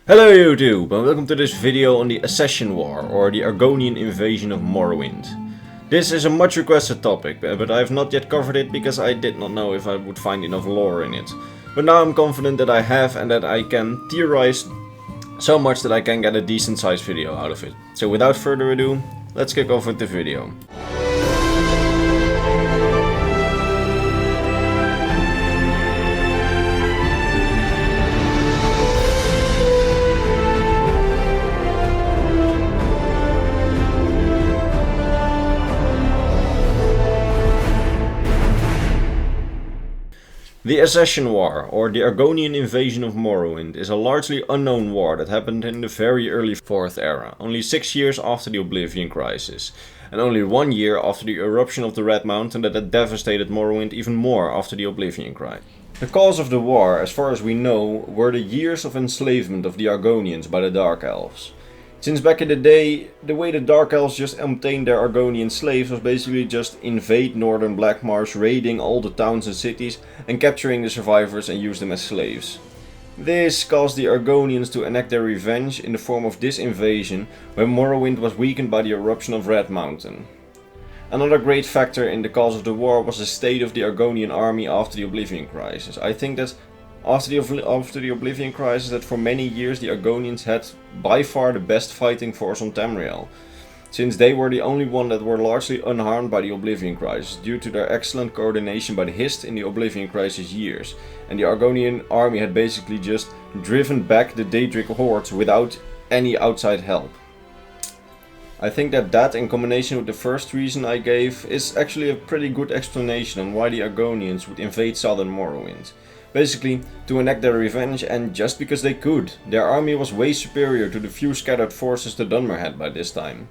Hello YouTube and welcome to this video on the Accession War or the Argonian invasion of Morrowind. This is a much requested topic, but I have not yet covered it because I did not know if I would find enough lore in it. But now I'm confident that I have and that I can theorize so much that I can get a decent sized video out of it. So without further ado, let's kick off with the video. The Accession War, or the Argonian invasion of Morrowind, is a largely unknown war that happened in the very early 4th era, only 6 years after the Oblivion Crisis, and only 1 year after the eruption of the Red Mountain that had devastated Morrowind even more after the Oblivion Crisis. The cause of the war, as far as we know, were the years of enslavement of the Argonians by the Dark Elves. Since back in the day, the way the Dark Elves just obtained their Argonian slaves was basically just invade northern Blackmarsh, raiding all the towns and cities and capturing the survivors and use them as slaves. This caused the Argonians to enact their revenge in the form of this invasion when Morrowind was weakened by the eruption of Red Mountain. Another great factor in the cause of the war was the state of the Argonian army after the Oblivion Crisis. I think that after the Oblivion Crisis that for many years the Argonians had by far the best fighting force on Tamriel, since they were the only one that were largely unharmed by the Oblivion Crisis due to their excellent coordination by the Hist in the Oblivion Crisis years, and the Argonian army had basically just driven back the Daedric hordes without any outside help. I think that in combination with the first reason I gave is actually a pretty good explanation on why the Argonians would invade southern Morrowind. Basically, to enact their revenge, and just because they could. Their army was way superior to the few scattered forces the Dunmer had by this time.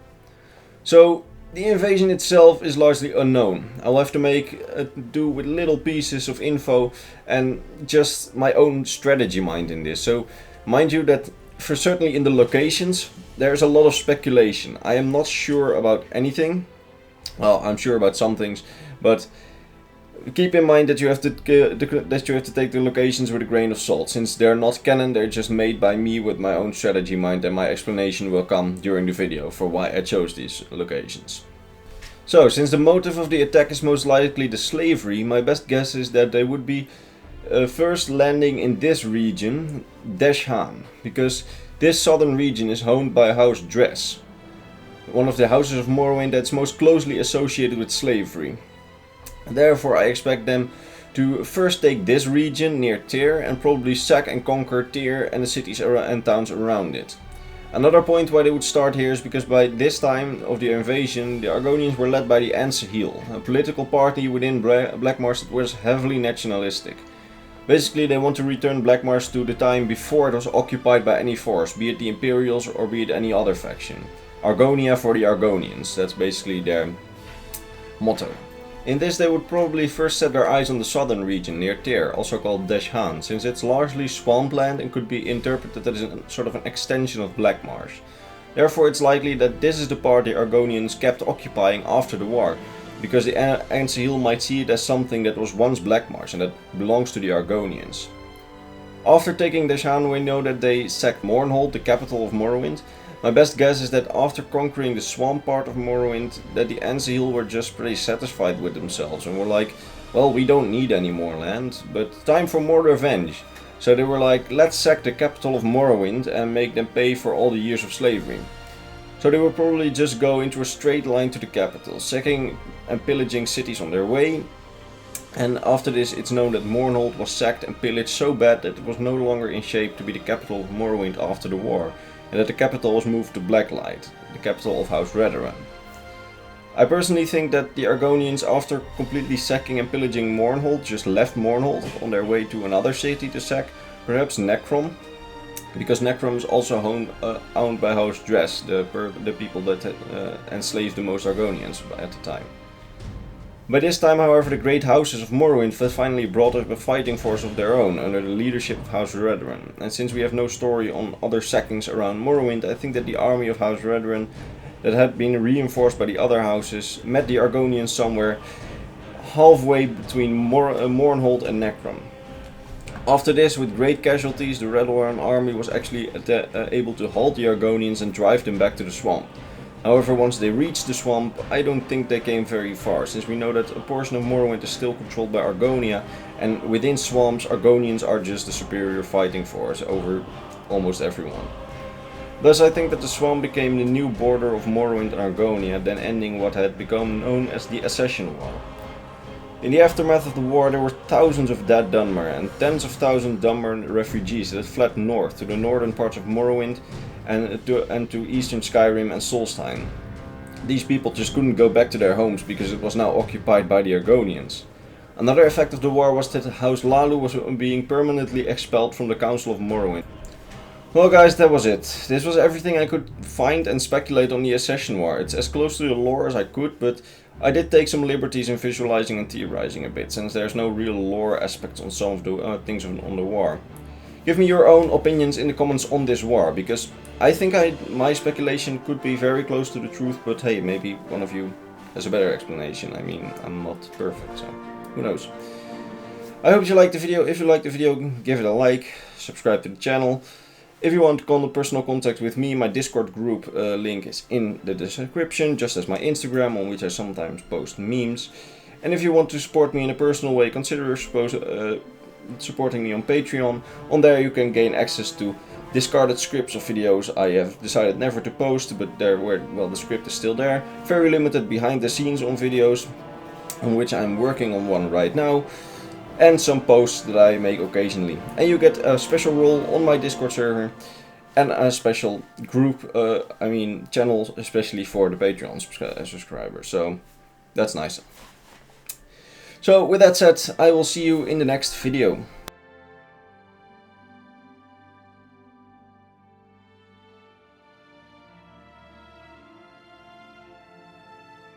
So, the invasion itself is largely unknown. I'll have to make do with little pieces of info and just my own strategy mind in this. So, mind you that for certainly in the locations, there's a lot of speculation. I am not sure about anything. Well, I'm sure about some things, but keep in mind that you have to take the locations with a grain of salt. Since they're not canon, they're just made by me with my own strategy mind, and my explanation will come during the video for why I chose these locations. So, since the motive of the attack is most likely the slavery, my best guess is that they would be first landing in this region, Deshaan, because this southern region is owned by House Dress, one of the houses of Morrowind that's most closely associated with slavery. Therefore, I expect them to first take this region near Tyr and probably sack and conquer Tyr and the cities and towns around it. Another point why they would start here is because by this time of the invasion, the Argonians were led by the Ansahil, a political party within Blackmarsh that was heavily nationalistic. Basically, they want to return Blackmarsh to the time before it was occupied by any force, be it the Imperials or be it any other faction. Argonia for the Argonians, that's basically their motto. In this they would probably first set their eyes on the southern region near Tyr, also called Deshaan, since it's largely swampland and could be interpreted as a sort of an extension of Blackmarsh. Therefore it's likely that this is the part the Argonians kept occupying after the war, because the Ansahil might see it as something that was once Blackmarsh and that belongs to the Argonians. After taking Deshaan, we know that they sacked Mournhold, the capital of Morrowind. My best guess is that after conquering the swamp part of Morrowind, that the Ansahil were just pretty satisfied with themselves and were like, well, we don't need any more land, but time for more revenge. So they were like, let's sack the capital of Morrowind and make them pay for all the years of slavery. So they would probably just go into a straight line to the capital, sacking and pillaging cities on their way. And after this, it's known that Mournhold was sacked and pillaged so bad that it was no longer in shape to be the capital of Morrowind after the war, and that the capital was moved to Blacklight, the capital of House Redoran. I personally think that the Argonians, after completely sacking and pillaging Mournhold, just left Mournhold on their way to another city to sack, perhaps Necrom, because Necrom is also owned by House Dress, the people that enslaved the most Argonians at the time. By this time, however, the great houses of Morrowind had finally brought up a fighting force of their own under the leadership of House Redoran, and since we have no story on other sackings around Morrowind, I think that the army of House Redoran that had been reinforced by the other houses met the Argonians somewhere halfway between Mournhold and Necrom. After this, with great casualties, the Red Warren army was actually able to halt the Argonians and drive them back to the swamp. However, once they reached the swamp, I don't think they came very far, since we know that a portion of Morrowind is still controlled by Argonia, and within swamps, Argonians are just the superior fighting force over almost everyone. Thus, I think that the swamp became the new border of Morrowind and Argonia, then ending what had become known as the Accession War. In the aftermath of the war, there were thousands of dead Dunmer and tens of thousands of Dunmer refugees that fled north to the northern parts of Morrowind and to eastern Skyrim and Solstheim. These people just couldn't go back to their homes because it was now occupied by the Argonians. Another effect of the war was that House Lalu was being permanently expelled from the Council of Morrowind. Well guys, that was it. This was everything I could find and speculate on the Accession War. It's as close to the lore as I could, but I did take some liberties in visualizing and theorizing a bit, since there's no real lore aspects on some of the things on the war. Give me your own opinions in the comments on this war, because I think my speculation could be very close to the truth, but hey, maybe one of you has a better explanation. I mean, I'm not perfect, so who knows. I hope you liked the video. If you liked the video, give it a like, subscribe to the channel. If you want personal contact with me, my Discord group link is in the description, just as my Instagram, on which I sometimes post memes. And if you want to support me in a personal way, consider supporting me on Patreon. On there you can gain access to discarded scripts of videos I have decided never to post, but the script is still there. Very limited behind the scenes on videos, on which I'm working on one right now. And some posts that I make occasionally. And you get a special role on my Discord server and a special group, channel especially for the Patreon subscribers. So that's nice. So with that said, I will see you in the next video.